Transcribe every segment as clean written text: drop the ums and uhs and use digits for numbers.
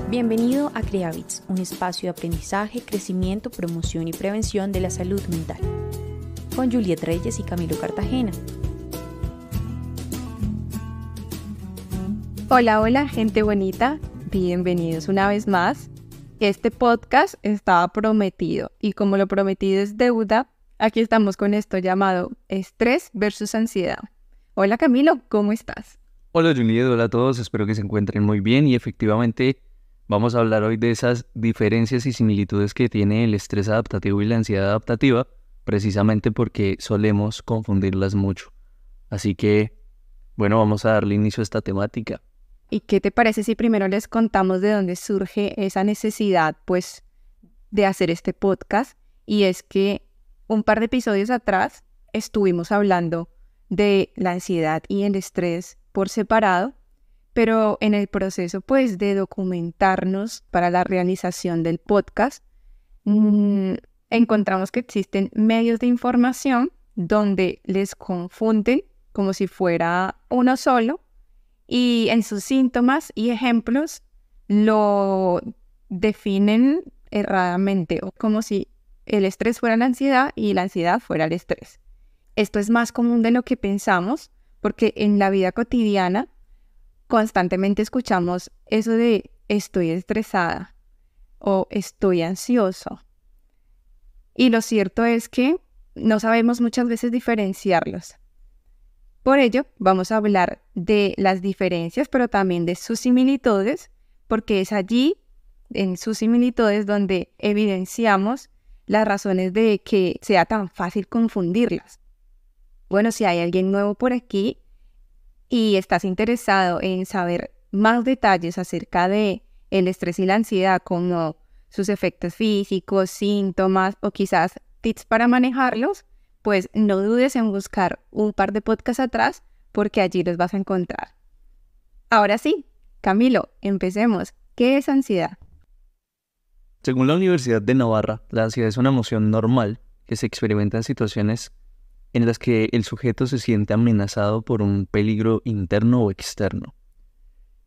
Bienvenido a CreaBits, un espacio de aprendizaje, crecimiento, promoción y prevención de la salud mental. Con Juliet Reyes y Camilo Cartagena. Hola, hola, gente bonita. Bienvenidos una vez más. Este podcast estaba prometido y como lo prometido es deuda, aquí estamos con esto llamado estrés versus ansiedad. Hola Camilo, ¿cómo estás? Hola Juliet, hola a todos, espero que se encuentren muy bien y efectivamente vamos a hablar hoy de esas diferencias y similitudes que tiene el estrés adaptativo y la ansiedad adaptativa, precisamente porque solemos confundirlas mucho. Así que, bueno, vamos a darle inicio a esta temática. ¿Y qué te parece si primero les contamos de dónde surge esa necesidad, pues, de hacer este podcast? Y es que un par de episodios atrás estuvimos hablando de la ansiedad y el estrés por separado, pero en el proceso, pues, de documentarnos para la realización del podcast, encontramos que existen medios de información donde les confunden como si fuera uno solo y en sus síntomas y ejemplos lo definen erradamente o como si el estrés fuera la ansiedad y la ansiedad fuera el estrés. Esto es más común de lo que pensamos porque en la vida cotidiana constantemente escuchamos eso de estoy estresada o estoy ansioso. Y lo cierto es que no sabemos muchas veces diferenciarlos. Por ello, vamos a hablar de las diferencias, pero también de sus similitudes, porque es allí, en sus similitudes, donde evidenciamos las razones de que sea tan fácil confundirlas. Bueno, si hay alguien nuevo por aquí y estás interesado en saber más detalles acerca de el estrés y la ansiedad, como sus efectos físicos, síntomas o quizás tips para manejarlos, pues no dudes en buscar un par de podcasts atrás porque allí los vas a encontrar. Ahora sí, Camilo, empecemos. ¿Qué es ansiedad? Según la Universidad de Navarra, la ansiedad es una emoción normal que se experimenta en situaciones en las que el sujeto se siente amenazado por un peligro interno o externo.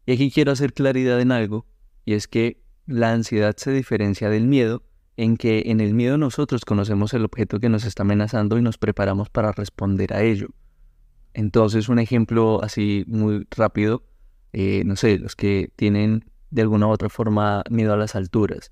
Y aquí quiero hacer claridad en algo, y es que la ansiedad se diferencia del miedo en que en el miedo nosotros conocemos el objeto que nos está amenazando y nos preparamos para responder a ello. Entonces, un ejemplo así muy rápido, no sé, los que tienen de alguna u otra forma miedo a las alturas.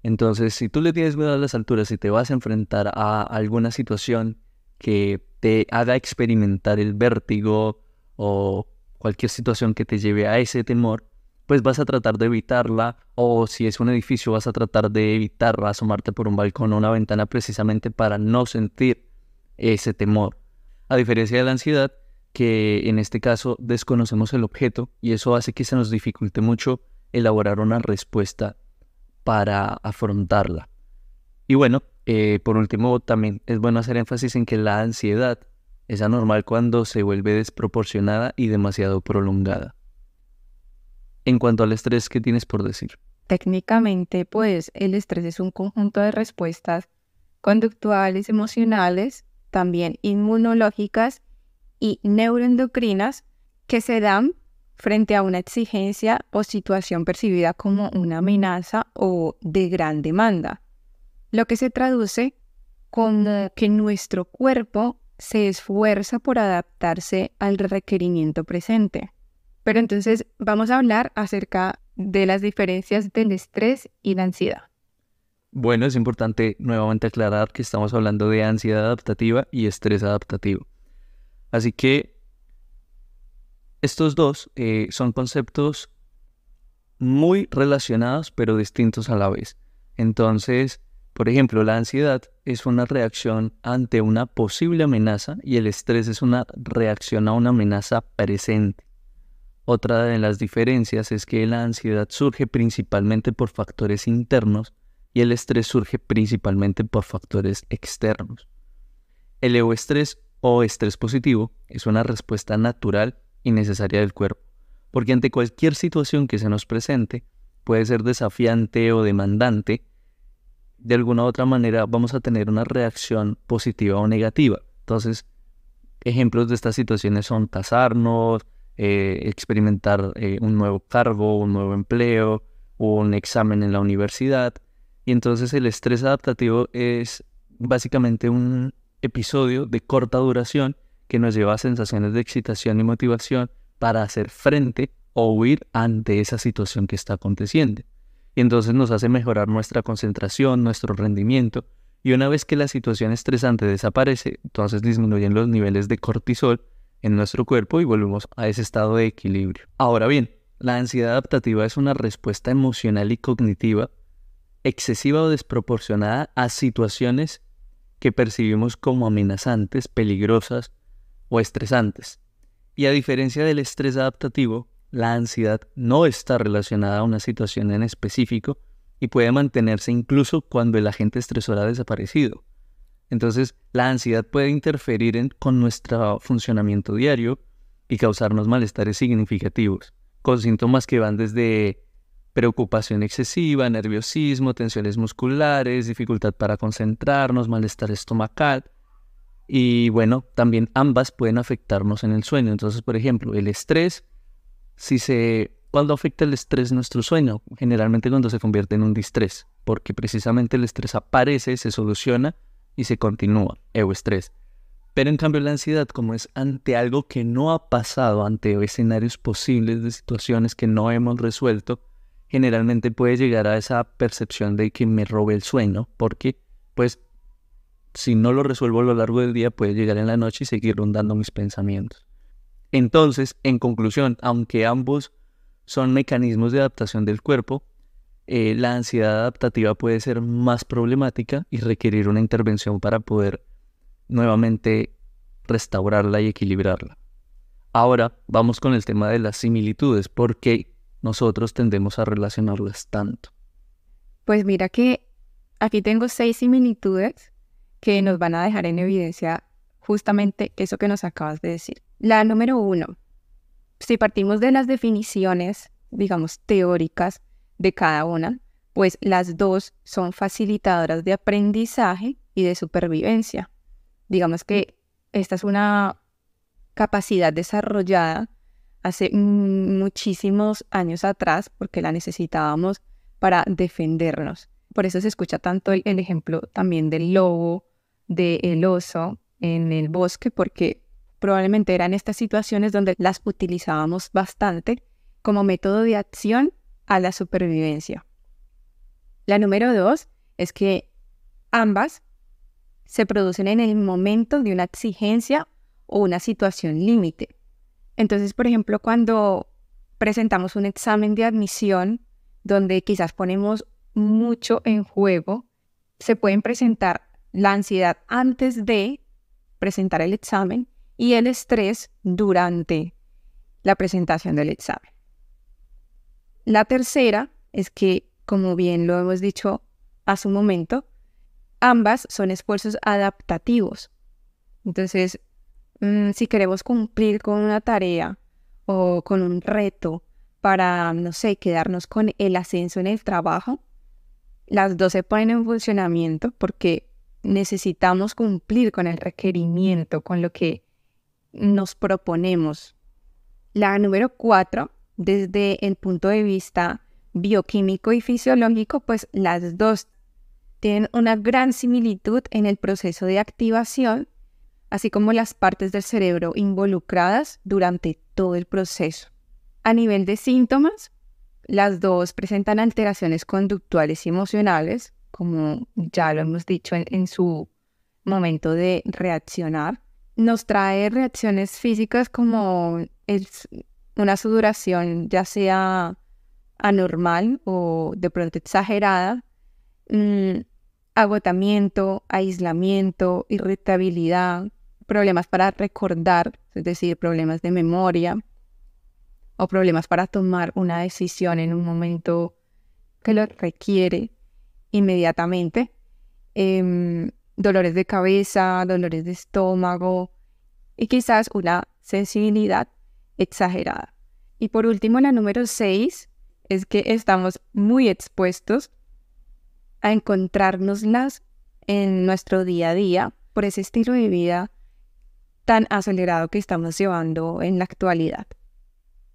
Entonces, si tú le tienes miedo a las alturas y te vas a enfrentar a alguna situación que te haga experimentar el vértigo o cualquier situación que te lleve a ese temor, pues vas a tratar de evitarla, o si es un edificio vas a tratar de evitar asomarte por un balcón o una ventana precisamente para no sentir ese temor. A diferencia de la ansiedad, que en este caso desconocemos el objeto y eso hace que se nos dificulte mucho elaborar una respuesta para afrontarla. Y bueno, por último también es bueno hacer énfasis en que la ansiedad es anormal cuando se vuelve desproporcionada y demasiado prolongada. En cuanto al estrés, ¿qué tienes por decir? Técnicamente, pues, el estrés es un conjunto de respuestas conductuales, emocionales, también inmunológicas y neuroendocrinas que se dan frente a una exigencia o situación percibida como una amenaza o de gran demanda, lo que se traduce como que nuestro cuerpo se esfuerza por adaptarse al requerimiento presente. Pero entonces vamos a hablar acerca de las diferencias del estrés y la ansiedad. Bueno, es importante nuevamente aclarar que estamos hablando de ansiedad adaptativa y estrés adaptativo. Así que estos dos son conceptos muy relacionados pero distintos a la vez. Entonces, por ejemplo, la ansiedad es una reacción ante una posible amenaza y el estrés es una reacción a una amenaza presente. Otra de las diferencias es que la ansiedad surge principalmente por factores internos y el estrés surge principalmente por factores externos. El euestrés o estrés positivo es una respuesta natural y necesaria del cuerpo, porque ante cualquier situación que se nos presente, puede ser desafiante o demandante, de alguna u otra manera vamos a tener una reacción positiva o negativa. Entonces, ejemplos de estas situaciones son casarnos, experimentar un nuevo cargo, un nuevo empleo, o un examen en la universidad. Y entonces el estrés adaptativo es básicamente un episodio de corta duración que nos lleva a sensaciones de excitación y motivación para hacer frente o huir ante esa situación que está aconteciendo. Y entonces nos hace mejorar nuestra concentración, nuestro rendimiento. Y una vez que la situación estresante desaparece, entonces disminuyen los niveles de cortisol en nuestro cuerpo y volvemos a ese estado de equilibrio. Ahora bien, la ansiedad adaptativa es una respuesta emocional y cognitiva excesiva o desproporcionada a situaciones que percibimos como amenazantes, peligrosas o estresantes. Y a diferencia del estrés adaptativo, la ansiedad no está relacionada a una situación en específico y puede mantenerse incluso cuando el agente estresor ha desaparecido. Entonces, la ansiedad puede interferir con nuestro funcionamiento diario y causarnos malestares significativos, con síntomas que van desde preocupación excesiva, nerviosismo, tensiones musculares, dificultad para concentrarnos, malestar estomacal. Y bueno, también ambas pueden afectarnos en el sueño. Entonces, por ejemplo, el estrés, ¿cuándo afecta el estrés nuestro sueño? Generalmente cuando se convierte en un distrés, porque precisamente el estrés aparece, se soluciona y se continúa, euestrés. Pero en cambio la ansiedad, como es ante algo que no ha pasado, ante escenarios posibles de situaciones que no hemos resuelto, generalmente puede llegar a esa percepción de que me robe el sueño, porque pues si no lo resuelvo a lo largo del día puede llegar en la noche y seguir rondando mis pensamientos. Entonces, en conclusión, aunque ambos son mecanismos de adaptación del cuerpo, la ansiedad adaptativa puede ser más problemática y requerir una intervención para poder nuevamente restaurarla y equilibrarla. Ahora vamos con el tema de las similitudes, porque nosotros tendemos a relacionarlas tanto. Pues mira que aquí tengo 6 similitudes que nos van a dejar en evidencia justamente eso que nos acabas de decir. La número 1, si partimos de las definiciones, digamos, teóricas de cada una, pues las dos son facilitadoras de aprendizaje y de supervivencia. Digamos que esta es una capacidad desarrollada hace muchísimos años atrás porque la necesitábamos para defendernos. Por eso se escucha tanto el ejemplo también del lobo, del oso en el bosque, porque probablemente eran estas situaciones donde las utilizábamos bastante como método de acción a la supervivencia. La número 2 es que ambas se producen en el momento de una exigencia o una situación límite. Entonces, por ejemplo, cuando presentamos un examen de admisión donde quizás ponemos mucho en juego, se pueden presentar la ansiedad antes de presentar el examen y el estrés durante la presentación del examen. La tercera es que, como bien lo hemos dicho hace un momento, ambas son esfuerzos adaptativos. Entonces, si queremos cumplir con una tarea o con un reto para, no sé, quedarnos con el ascenso en el trabajo, las dos se ponen en funcionamiento porque necesitamos cumplir con el requerimiento, con lo que nos proponemos. La número 4, desde el punto de vista bioquímico y fisiológico, pues las dos tienen una gran similitud en el proceso de activación, así como las partes del cerebro involucradas durante todo el proceso. A nivel de síntomas, las dos presentan alteraciones conductuales y emocionales, como ya lo hemos dicho en su momento de reaccionar. Nos trae reacciones físicas como una sudoración, ya sea anormal o de pronto exagerada, agotamiento, aislamiento, irritabilidad, problemas para recordar, es decir, problemas de memoria, o problemas para tomar una decisión en un momento que lo requiere inmediatamente, dolores de cabeza, dolores de estómago y quizás una sensibilidad exagerada. Y por último, la número 6 es que estamos muy expuestos a encontrárnoslas en nuestro día a día por ese estilo de vida tan acelerado que estamos llevando en la actualidad.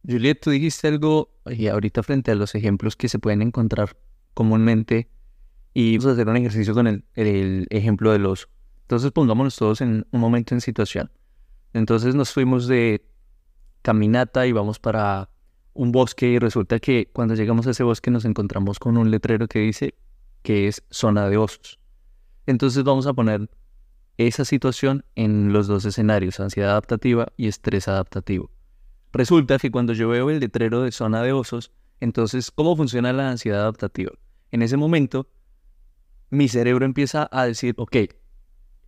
Juliet, tú dijiste algo ahorita frente a los ejemplos que se pueden encontrar comúnmente y vamos a hacer un ejercicio con el ejemplo del oso. Entonces pongámonos todos en un momento en situación. Entonces nos fuimos de caminata y vamos para un bosque y resulta que cuando llegamos a ese bosque nos encontramos con un letrero que dice que es zona de osos. Entonces vamos a poner esa situación en los dos escenarios, ansiedad adaptativa y estrés adaptativo. Resulta que cuando yo veo el letrero de zona de osos, entonces, ¿cómo funciona la ansiedad adaptativa? En ese momento, mi cerebro empieza a decir, ok,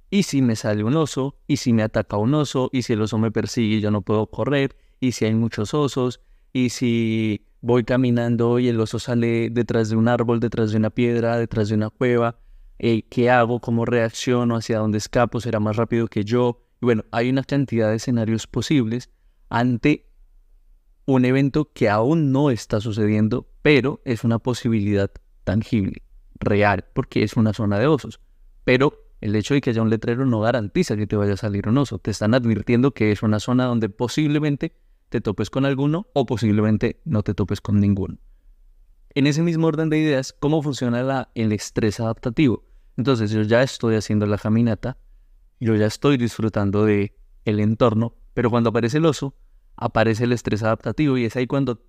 ¿y si me sale un oso? ¿Y si me ataca un oso? ¿Y si el oso me persigue y yo no puedo correr? ¿Y si hay muchos osos? ¿Y si voy caminando y el oso sale detrás de un árbol, detrás de una piedra, detrás de una cueva? ¿Qué hago? ¿Cómo reacciono? ¿Hacia dónde escapo? ¿Será más rápido que yo? Y bueno, hay una cantidad de escenarios posibles ante un evento que aún no está sucediendo, pero es una posibilidad tangible, real, porque es una zona de osos. Pero el hecho de que haya un letrero no garantiza que te vaya a salir un oso. Te están advirtiendo que es una zona donde posiblemente te topes con alguno o posiblemente no te topes con ninguno. En ese mismo orden de ideas, ¿cómo funciona el estrés adaptativo? Entonces, yo ya estoy haciendo la caminata, yo ya estoy disfrutando del entorno, pero cuando aparece el oso, aparece el estrés adaptativo y es ahí cuando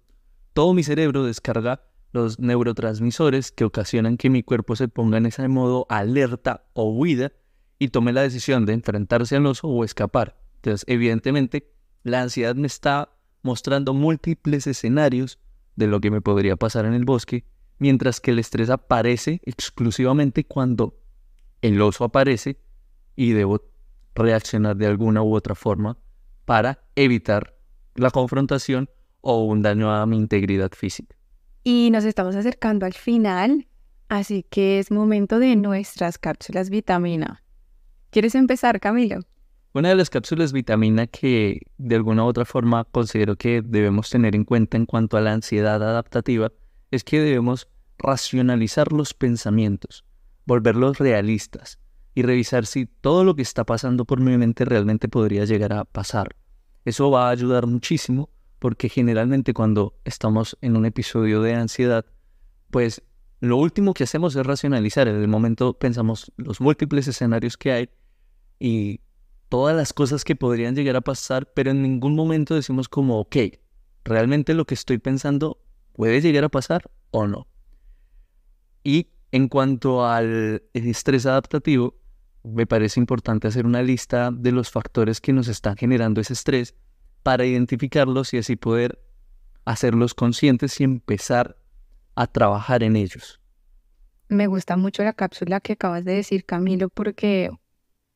todo mi cerebro descarga los neurotransmisores que ocasionan que mi cuerpo se ponga en ese modo alerta o huida y tome la decisión de enfrentarse al oso o escapar. Entonces, evidentemente, la ansiedad me está mostrando múltiples escenarios de lo que me podría pasar en el bosque, mientras que el estrés aparece exclusivamente cuando el oso aparece y debo reaccionar de alguna u otra forma para evitar la confrontación o un daño a mi integridad física. Y nos estamos acercando al final, así que es momento de nuestras cápsulas vitamina. ¿Quieres empezar, Camilo? Una de las cápsulas vitamina que de alguna u otra forma considero que debemos tener en cuenta en cuanto a la ansiedad adaptativa es que debemos racionalizar los pensamientos, volverlos realistas y revisar si todo lo que está pasando por mi mente realmente podría llegar a pasar. Eso va a ayudar muchísimo porque generalmente cuando estamos en un episodio de ansiedad, pues lo último que hacemos es racionalizar. En el momento pensamos los múltiples escenarios que hay y todas las cosas que podrían llegar a pasar, pero en ningún momento decimos como, ok, ¿realmente lo que estoy pensando puede llegar a pasar o no? Y en cuanto al estrés adaptativo, me parece importante hacer una lista de los factores que nos están generando ese estrés para identificarlos y así poder hacerlos conscientes y empezar a trabajar en ellos. Me gusta mucho la cápsula que acabas de decir, Camilo, porque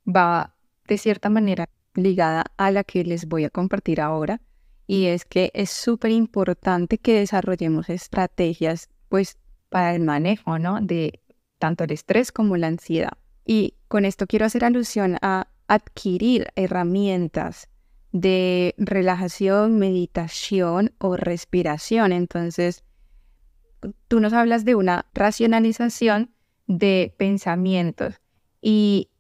va de cierta manera ligada a la que les voy a compartir ahora, y es que es súper importante que desarrollemos estrategias pues para el manejo, ¿no?, de tanto el estrés como la ansiedad. Y con esto quiero hacer alusión a adquirir herramientas de relajación, meditación o respiración. Entonces, tú nos hablas de una racionalización de pensamientos y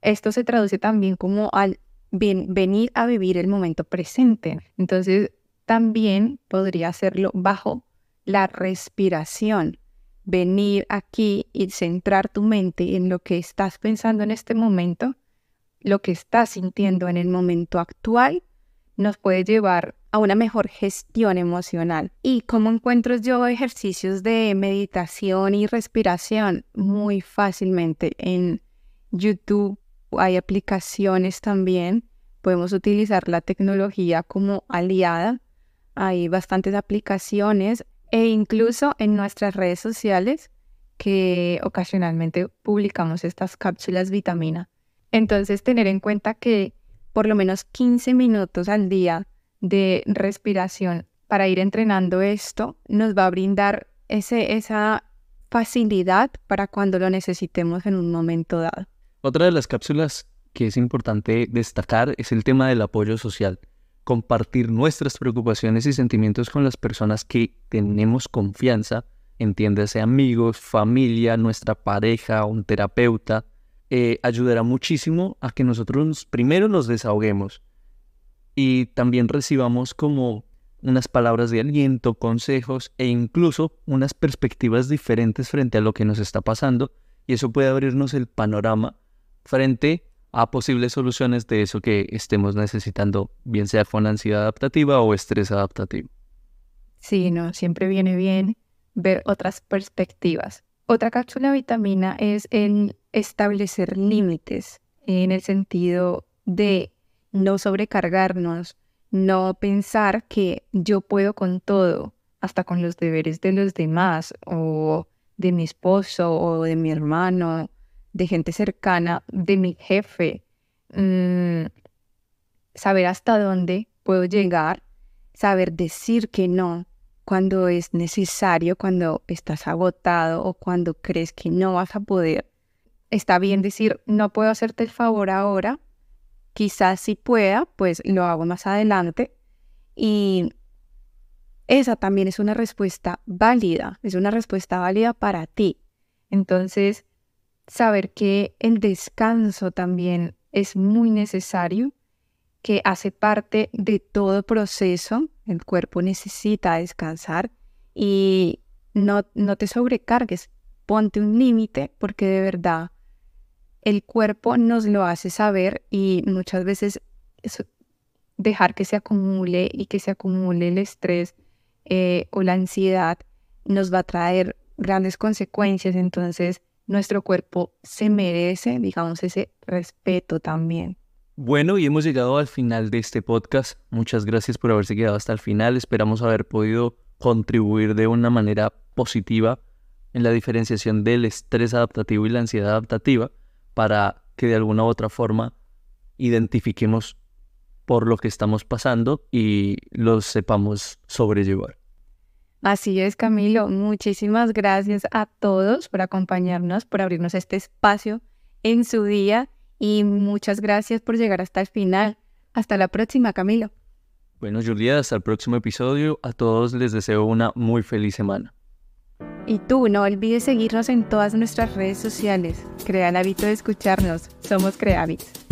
esto se traduce también como al venir a vivir el momento presente. Entonces, también podría hacerlo bajo la respiración. Venir aquí y centrar tu mente en lo que estás pensando en este momento, lo que estás sintiendo en el momento actual, nos puede llevar a una mejor gestión emocional. ¿Y cómo encuentro yo ejercicios de meditación y respiración? Muy fácilmente en YouTube hay aplicaciones también. Podemos utilizar la tecnología como aliada. Hay bastantes aplicaciones e incluso en nuestras redes sociales que ocasionalmente publicamos estas cápsulas vitamina. Entonces, tener en cuenta que por lo menos 15 minutos al día de respiración para ir entrenando esto nos va a brindar esa facilidad para cuando lo necesitemos en un momento dado. Otra de las cápsulas que es importante destacar es el tema del apoyo social. Compartir nuestras preocupaciones y sentimientos con las personas que tenemos confianza, entiéndase amigos, familia, nuestra pareja, un terapeuta, ayudará muchísimo a que nosotros primero nos desahoguemos y también recibamos como unas palabras de aliento, consejos e incluso unas perspectivas diferentes frente a lo que nos está pasando, y eso puede abrirnos el panorama frente a posibles soluciones de eso que estemos necesitando, bien sea con ansiedad adaptativa o estrés adaptativo. Sí, no, siempre viene bien ver otras perspectivas. Otra cápsula de vitamina es el establecer límites, en el sentido de no sobrecargarnos, no pensar que yo puedo con todo, hasta con los deberes de los demás, o de mi esposo, o de mi hermano, de gente cercana, de mi jefe. Saber hasta dónde puedo llegar, saber decir que no cuando es necesario, cuando estás agotado o cuando crees que no vas a poder. Está bien decir, no puedo hacerte el favor ahora, quizás si pueda, pues lo hago más adelante. Y esa también es una respuesta válida para ti. Entonces, saber que el descanso también es muy necesario, que hace parte de todo proceso. El cuerpo necesita descansar y no te sobrecargues. Ponte un límite, porque de verdad el cuerpo nos lo hace saber, y muchas veces dejar que se acumule el estrés o la ansiedad nos va a traer grandes consecuencias. Entonces nuestro cuerpo se merece, digamos, ese respeto también. Bueno, y hemos llegado al final de este podcast. Muchas gracias por haberse quedado hasta el final. Esperamos haber podido contribuir de una manera positiva en la diferenciación del estrés adaptativo y la ansiedad adaptativa, para que de alguna u otra forma identifiquemos por lo que estamos pasando y los sepamos sobrellevar. Así es, Camilo. Muchísimas gracias a todos por acompañarnos, por abrirnos este espacio en su día, y muchas gracias por llegar hasta el final. Hasta la próxima, Camilo. Bueno, Juliet, hasta el próximo episodio. A todos les deseo una muy feliz semana. Y tú, no olvides seguirnos en todas nuestras redes sociales. Crea el hábito de escucharnos. Somos Creabits.